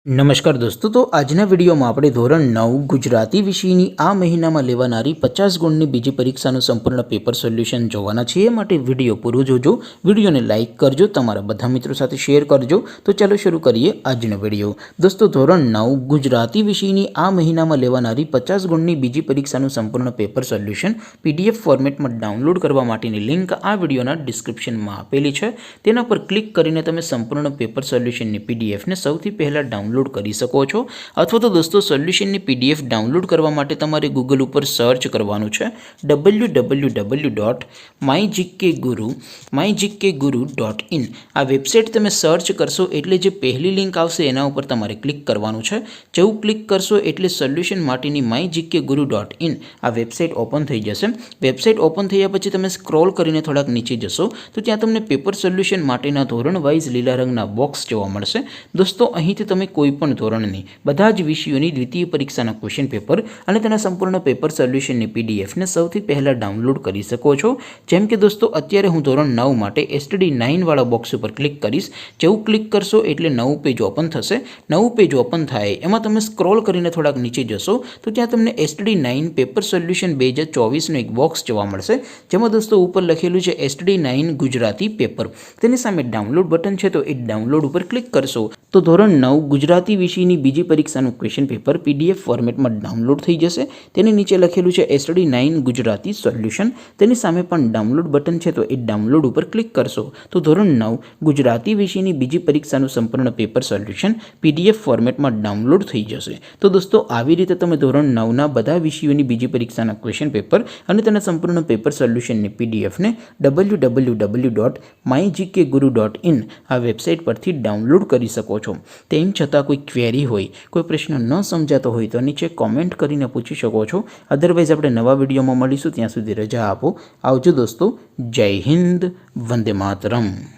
નમસ્કાર દોસ્તો, તો આજના વિડીયોમાં આપણે ધોરણ 9 ગુજરાતી વિષયની આ મહિનામાં લેવાનારી 50 ગુણની બીજી પરીક્ષાનું સંપૂર્ણ પેપર સોલ્યુશન જોવાના છીએ. માટે વિડીયો પૂરો જોજો, વિડીયોને લાઇક કરજો, તમારા બધા મિત્રો સાથે શેર કરજો. તો ચાલો શરૂ કરીએ આજનો વિડીયો. દોસ્તો, ધોરણ 9 ગુજરાતી વિષયની આ મહિનામાં લેવાનારી 50 ગુણની બીજી પરીક્ષાનું સંપૂર્ણ પેપર સોલ્યુશન PDF ફોર્મેટમાં ડાઉનલોડ કરવા માટેની લિંક આ વિડીયોના ડિસ્ક્રિપ્શનમાં આપેલી છે. તેના પર ક્લિક કરીને તમે સંપૂર્ણ પેપર સોલ્યુશનની PDFને સૌથી પહેલાં ડાઉનલોડ કરી શકો છો. અથવા તો દોસ્તો, સોલ્યુશનની PDF ડાઉનલોડ કરવા માટે તમારે ગૂગલ ઉપર સર્ચ કરવાનું છે www.mygkguru.in. આ વેબસાઇટ તમે સર્ચ કરશો એટલે જે પહેલી લિંક આવશે એના ઉપર તમારે ક્લિક કરવાનું છે. જેવું ક્લિક કરશો એટલે સોલ્યુશન માટેની mygkguru.in આ વેબસાઇટ ઓપન થઈ જશે. વેબસાઇટ ઓપન થયા પછી તમે સ્ક્રોલ કરીને થોડાક નીચે જશો તો ત્યાં તમને પેપર સોલ્યુશન માટેના ધોરણ વાઇઝ લીલા રંગના બોક્સ જોવા મળશે. દોસ્તો, અહીંથી તમે કોઈપણ ધોરણની બધા જ વિષયોની દ્વિતીય પરીક્ષાના ક્વેશ્ચન પેપર અને તેના સંપૂર્ણ પેપર સોલ્યુશનની PDFને સૌથી પહેલાં ડાઉનલોડ કરી શકો છો. જેમ કે દોસ્તો, અત્યારે હું ધોરણ 9 માટે STD9 વાળા બોક્સ ઉપર ક્લિક કરીશ. જેવું ક્લિક કરશો એટલે નવું પેજ ઓપન થશે. નવું પેજ ઓપન થાય એમાં તમે સ્ક્રોલ કરીને થોડાક નીચે જશો તો ત્યાં તમને STD9 પેપર સોલ્યુશન 2024નું એક બોક્સ જોવા મળશે. જેમાં દોસ્તો ઉપર લખેલું છે STD9 ગુજરાતી પેપર. તેની સામે ડાઉનલોડ બટન છે, તો એ ડાઉનલોડ ઉપર ક્લિક કરશો તો ધોરણ 9 ગુજરાતી વિષયની બીજી પરીક્ષાનું ક્વેશ્ચન પેપર PDF ફોર્મેટમાં ડાઉનલોડ થઈ જશે. તેની નીચે લખેલું છે STD9 ગુજરાતી સોલ્યુશન. તેની સામે પણ ડાઉનલોડ બટન છે, તો એ ડાઉનલોડ ઉપર ક્લિક કરશો તો ધોરણ 9 ગુજરાતી વિષયની બીજી પરીક્ષાનું સંપૂર્ણ પેપર સોલ્યુશન PDF ફોર્મેટમાં ડાઉનલોડ થઈ જશે. તો દોસ્તો, આવી રીતે તમે ધોરણ 9ના બધા વિષયોની બીજી પરીક્ષાના ક્વેશ્ચન પેપર અને તેના સંપૂર્ણ પેપર સોલ્યુશનની PDFને www.mygkguru.in આ વેબસાઇટ પરથી ડાઉનલોડ કરી શકો છો. તેમ છતાં કોઈ ક્વેરી હોય, કોઈ પ્રશ્ન ન સમજાતો હોય તો નીચે કોમેન્ટ કરીને પૂછી શકો છો. અધરવાઇઝ આપણે નવા વિડીયોમાં મળીશું. ત્યાં સુધી રજા આપો. આવજો દોસ્તો. જય હિન્દ. વંદે માતરમ.